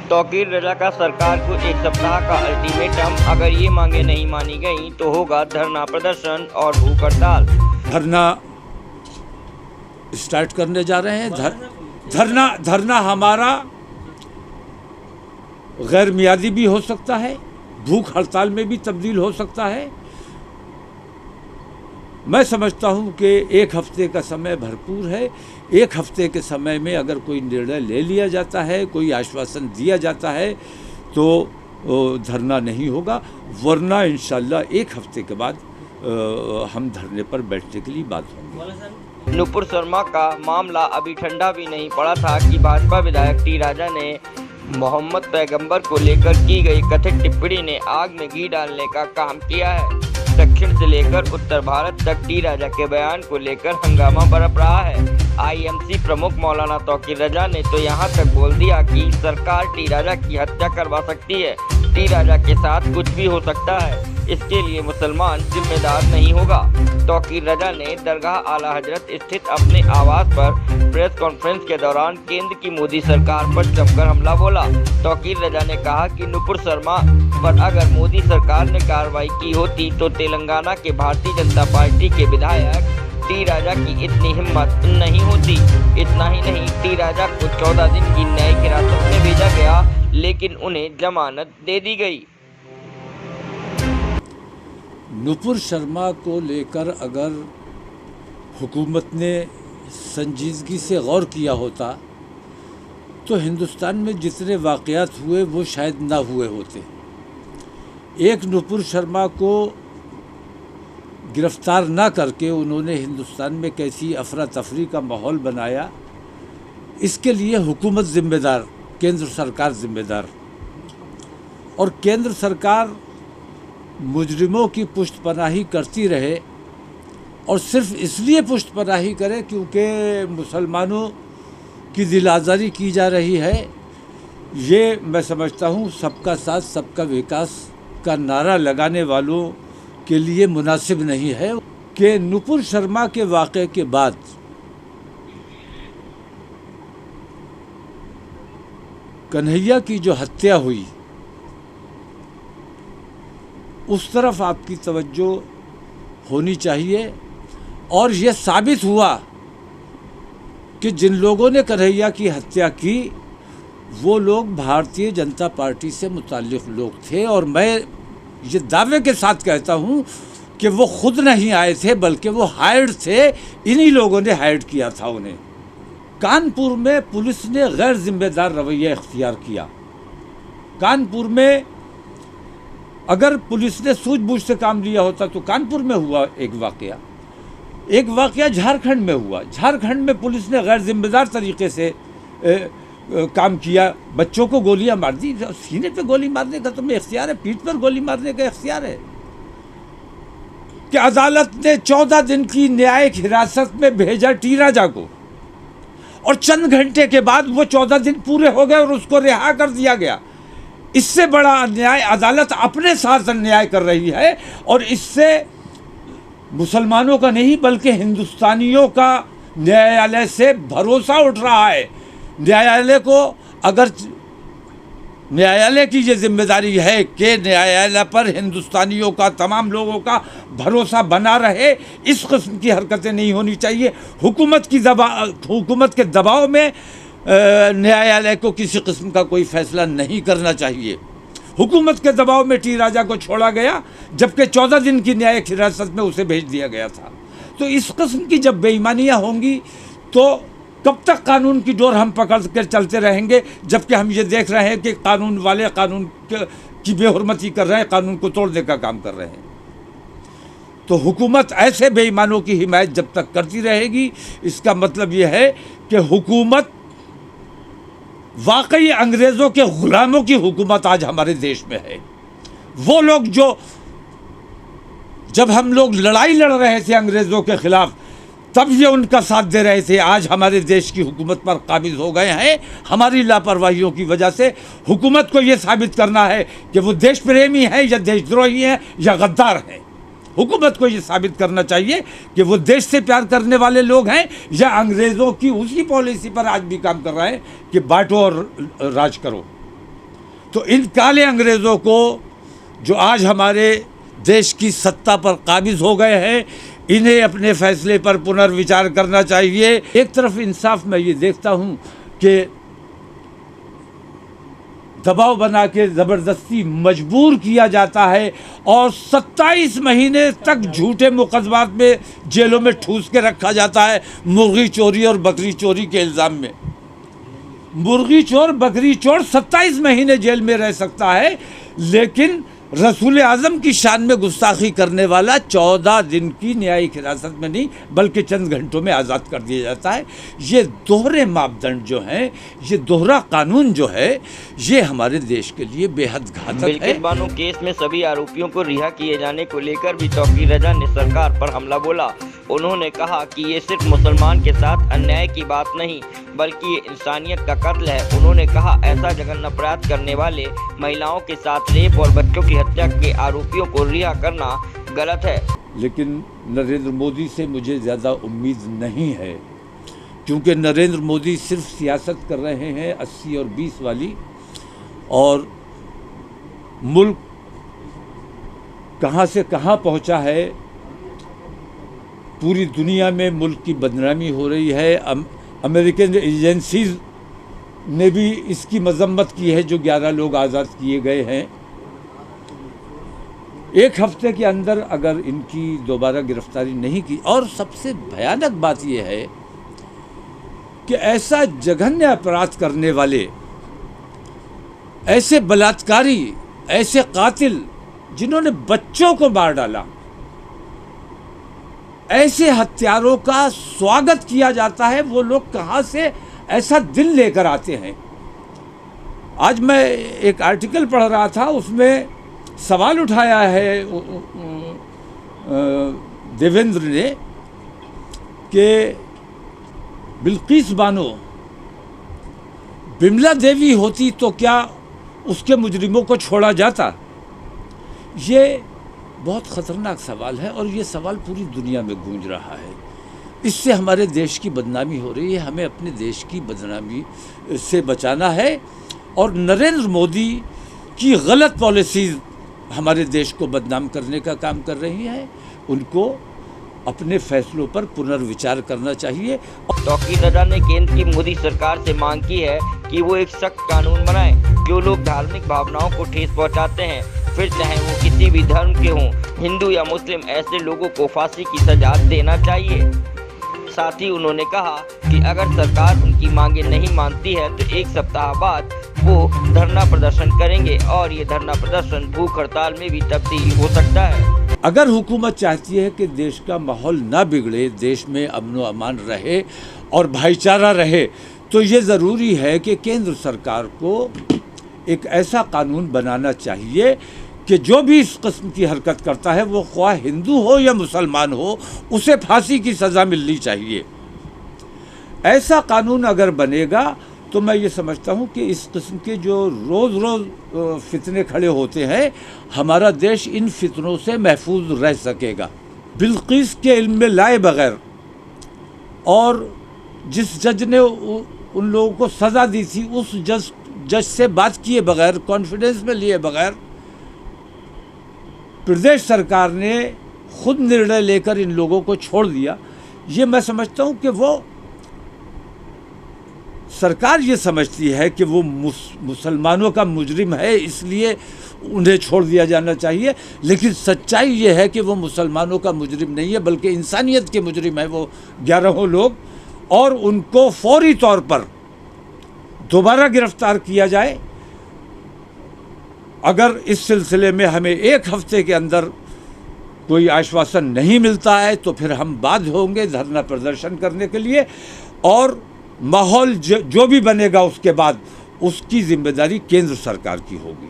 तौकीर रजा का सरकार को 1 सप्ताह का अल्टीमेटम, अगर ये मांगे नहीं मानी गई तो होगा धरना प्रदर्शन और भूख हड़ताल। धरना स्टार्ट करने जा रहे हैं। धरना हमारा गैर मियादी भी हो सकता है, भूख हड़ताल में भी तब्दील हो सकता है। मैं समझता हूं कि 1 हफ्ते का समय भरपूर है। 1 हफ्ते के समय में अगर कोई निर्णय ले लिया जाता है, कोई आश्वासन दिया जाता है तो धरना नहीं होगा, वरना इंशाल्लाह 1 हफ्ते के बाद हम धरने पर बैठने के लिए बात होंगे। नुपुर शर्मा का मामला अभी ठंडा भी नहीं पड़ा था कि भाजपा विधायक टी राजा ने मोहम्मद पैगंबर को लेकर की गई कथित टिप्पणी ने आग में घी डालने का काम किया है। दक्षिण से लेकर उत्तर भारत तक टी राजा के बयान को लेकर हंगामा बरप रहा है। आईएमसी प्रमुख मौलाना तौकीर रजा ने तो यहां तक बोल दिया कि सरकार टी राजा की हत्या करवा सकती है, टी राजा के साथ कुछ भी हो सकता है, इसके लिए मुसलमान जिम्मेदार नहीं होगा। तौकीर रजा ने दरगाह आला हजरत स्थित अपने आवास पर प्रेस कॉन्फ्रेंस के दौरान केंद्र की मोदी सरकार पर जमकर हमला बोला। तौकीर रजा ने कहा कि नुपुर शर्मा पर अगर मोदी सरकार ने कार्रवाई की होती तो तेलंगाना के भारतीय जनता पार्टी के विधायक टी राजा की इतनी हिम्मत नहीं होती। इतना ही नहीं, टी राजा को 14 दिन की न्यायिक हिरासत में भेजा गया, लेकिन उन्हें जमानत दे दी गई। नुपुर शर्मा को लेकर अगर हुकूमत ने संजीदगी से गौर किया होता तो हिंदुस्तान में जितने वाक़यात हुए वो शायद ना हुए होते। एक नुपुर शर्मा को गिरफ्तार ना करके उन्होंने हिंदुस्तान में कैसी अफरा तफरी का माहौल बनाया, इसके लिए हुकूमत ज़िम्मेदार, केंद्र सरकार ज़िम्मेदार। और केंद्र सरकार मुजरिमों की पुष्टपनाही करती रहे और सिर्फ इसलिए पुष्टपनाही करे क्योंकि मुसलमानों की दिल आज़ारी की जा रही है। ये मैं समझता हूँ सबका साथ सबका विकास का नारा लगाने वालों के लिए मुनासिब नहीं है। कि नुपुर शर्मा के वाक़े के बाद कन्हैया की जो हत्या हुई उस तरफ आपकी तवज्जो होनी चाहिए। और यह साबित हुआ कि जिन लोगों ने कन्हैया की हत्या की वो लोग भारतीय जनता पार्टी से मुताल्लिक़ लोग थे। और मैं ये दावे के साथ कहता हूँ कि वो खुद नहीं आए थे बल्कि वो हायर्ड थे, इन्हीं लोगों ने हायर्ड किया था उन्हें। कानपुर में पुलिस ने गैर जिम्मेदार रवैया इख्तियार किया। कानपुर में अगर पुलिस ने सूझबूझ से काम लिया होता तो कानपुर में हुआ एक वाक़या झारखंड में हुआ। झारखंड में पुलिस ने गैर जिम्मेदार तरीके से काम किया, बच्चों को गोलियां मार दी। सीने पे गोली मारने का तुम्हें इख्तियार है, पीठ पर गोली मारने का इख्तियार है। कि अदालत ने 14 दिन की न्यायिक हिरासत में भेजा टी राजा को और चंद घंटे के बाद वो 14 दिन पूरे हो गए और उसको रिहा कर दिया गया। इससे बड़ा अन्याय अदालत अपने साथ अन्याय कर रही है और इससे मुसलमानों का नहीं बल्कि हिंदुस्तानियों का न्यायालय से भरोसा उठ रहा है। न्यायालय को अगर न्यायालय की ये जिम्मेदारी है कि न्यायालय पर हिंदुस्तानियों का, तमाम लोगों का भरोसा बना रहे, इस किस्म की हरकतें नहीं होनी चाहिए। हुकूमत के दबाव में न्यायालय को किसी किस्म का कोई फैसला नहीं करना चाहिए। हुकूमत के दबाव में टी राजा को छोड़ा गया जबकि 14 दिन की न्यायिक हिरासत में उसे भेज दिया गया था। तो इस किस्म की जब बेईमानियाँ होंगी तो कब तक कानून की डोर हम पकड़ कर चलते रहेंगे, जबकि हम ये देख रहे हैं कि कानून वाले कानून की बेहुरमती कर रहे हैं, कानून को तोड़ने का काम कर रहे हैं। तो हुकूमत ऐसे बेईमानों की हिमायत जब तक करती रहेगी, इसका मतलब ये है कि हुकूमत वाकई अंग्रेज़ों के गुलामों की हुकूमत आज हमारे देश में है। वो लोग जो जब हम लोग लड़ाई लड़ रहे थे अंग्रेज़ों के ख़िलाफ़ तब ये उनका साथ दे रहे थे, आज हमारे देश की हुकूमत पर काबिज हो गए हैं हमारी लापरवाहियों की वजह से। हुकूमत को ये साबित करना है कि वो देश प्रेमी है या देशद्रोही है या गद्दार है। हुकूमत को ये साबित करना चाहिए कि वो देश से प्यार करने वाले लोग हैं या अंग्रेज़ों की उसी पॉलिसी पर आज भी काम कर रहे हैं कि बांटो और राज करो। तो इन काले अंग्रेज़ों को जो आज हमारे देश की सत्ता पर काबिज हो गए हैं, इन्हें अपने फैसले पर पुनर्विचार करना चाहिए। एक तरफ इंसाफ मैं ये देखता हूँ कि दबाव बना के ज़बरदस्ती मजबूर किया जाता है और 27 महीने तक झूठे मुकदमात में जेलों में ठूस के रखा जाता है, मुर्गी चोरी और बकरी चोरी के इल्ज़ाम में। मुर्गी चोर बकरी चोर 27 महीने जेल में रह सकता है, लेकिन रसूल आज़म की शान में गुस्ताखी करने वाला 14 दिन की न्यायिक हिरासत में नहीं बल्कि चंद घंटों में आज़ाद कर दिया जाता है। ये दोहरे मापदंड जो हैं, ये दोहरा कानून जो है, ये हमारे देश के लिए बेहद घातक है। बिल्किस बानो केस में सभी आरोपियों को रिहा किए जाने को लेकर भी तौकीर रजा ने सरकार पर हमला बोला। उन्होंने कहा कि ये सिर्फ मुसलमान के साथ अन्याय की बात नहीं बल्कि ये इंसानियत का कत्ल है। उन्होंने कहा ऐसा जघन्य अपराध करने वाले महिलाओं के साथ रेप और बच्चों की हत्या के आरोपियों को रिहा करना गलत है। लेकिन नरेंद्र मोदी से मुझे ज़्यादा उम्मीद नहीं है, क्योंकि नरेंद्र मोदी सिर्फ सियासत कर रहे हैं 80 और 20 वाली, और मुल्क कहाँ से कहाँ पहुँचा है। पूरी दुनिया में मुल्क की बदनामी हो रही है। अमेरिकन एजेंसीज ने भी इसकी मजम्मत की है जो 11 लोग आज़ाद किए गए हैं। एक हफ्ते के अंदर अगर इनकी दोबारा गिरफ्तारी नहीं की, और सबसे भयानक बात यह है कि ऐसा जघन्य अपराध करने वाले, ऐसे बलात्कारी, ऐसे कातिल जिन्होंने बच्चों को मार डाला, ऐसे हत्यारों का स्वागत किया जाता है। वो लोग कहाँ से ऐसा दिल लेकर आते हैं। आज मैं एक आर्टिकल पढ़ रहा था, उसमें सवाल उठाया है देवेंद्र ने कि बिल्किस बानो बिमला देवी होती तो क्या उसके मुजरिमों को छोड़ा जाता। ये बहुत ख़तरनाक सवाल है और ये सवाल पूरी दुनिया में गूंज रहा है। इससे हमारे देश की बदनामी हो रही है। हमें अपने देश की बदनामी से बचाना है, और नरेंद्र मोदी की गलत पॉलिसीज़ हमारे देश को बदनाम करने का काम कर रही हैं। उनको अपने फैसलों पर पुनर्विचार करना चाहिए। तौकीर रजा ने केंद्र की मोदी सरकार से मांग की है कि वो एक सख्त कानून बनाए। जो लोग धार्मिक भावनाओं को ठेस पहुंचाते हैं, फिर चाहे वो किसी भी धर्म के हों, हिंदू या मुस्लिम, ऐसे लोगों को फांसी की सजा देना चाहिए। साथ ही उन्होंने कहा कि अगर सरकार उनकी मांगे नहीं मानती है तो 1 सप्ताह बाद वो धरना प्रदर्शन करेंगे और ये धरना प्रदर्शन भूख हड़ताल में भी तब्दील हो सकता है। अगर हुकूमत चाहती है कि देश का माहौल ना बिगड़े, देश में अमन व अमान रहे और भाईचारा रहे, तो ये ज़रूरी है कि केंद्र सरकार को एक ऐसा कानून बनाना चाहिए कि जो भी इस किस्म की हरकत करता है, वो ख्वाह हिंदू हो या मुसलमान हो, उसे फांसी की सज़ा मिलनी चाहिए। ऐसा कानून अगर बनेगा तो मैं ये समझता हूँ कि इस किस्म के जो रोज़ रोज़ फितने खड़े होते हैं, हमारा देश इन फितनों से महफूज रह सकेगा। बिल्किस के इल्म में लाए बगैर और जिस जज ने उन लोगों को सज़ा दी थी, उस जज से बात किए बगैर, कॉन्फिडेंस में लिए बगैर, प्रदेश सरकार ने खुद निर्णय लेकर इन लोगों को छोड़ दिया। ये मैं समझता हूँ कि वो सरकार ये समझती है कि वो मुसलमानों का मुजरिम है, इसलिए उन्हें छोड़ दिया जाना चाहिए। लेकिन सच्चाई ये है कि वो मुसलमानों का मुजरिम नहीं है, बल्कि इंसानियत के मुजरिम है वो 11 लोग, और उनको फौरी तौर पर दोबारा गिरफ्तार किया जाए। अगर इस सिलसिले में हमें 1 हफ्ते के अंदर कोई आश्वासन नहीं मिलता है तो फिर हम बाध्य होंगे धरना प्रदर्शन करने के लिए, और माहौल जो भी बनेगा उसके बाद उसकी जिम्मेदारी केंद्र सरकार की होगी।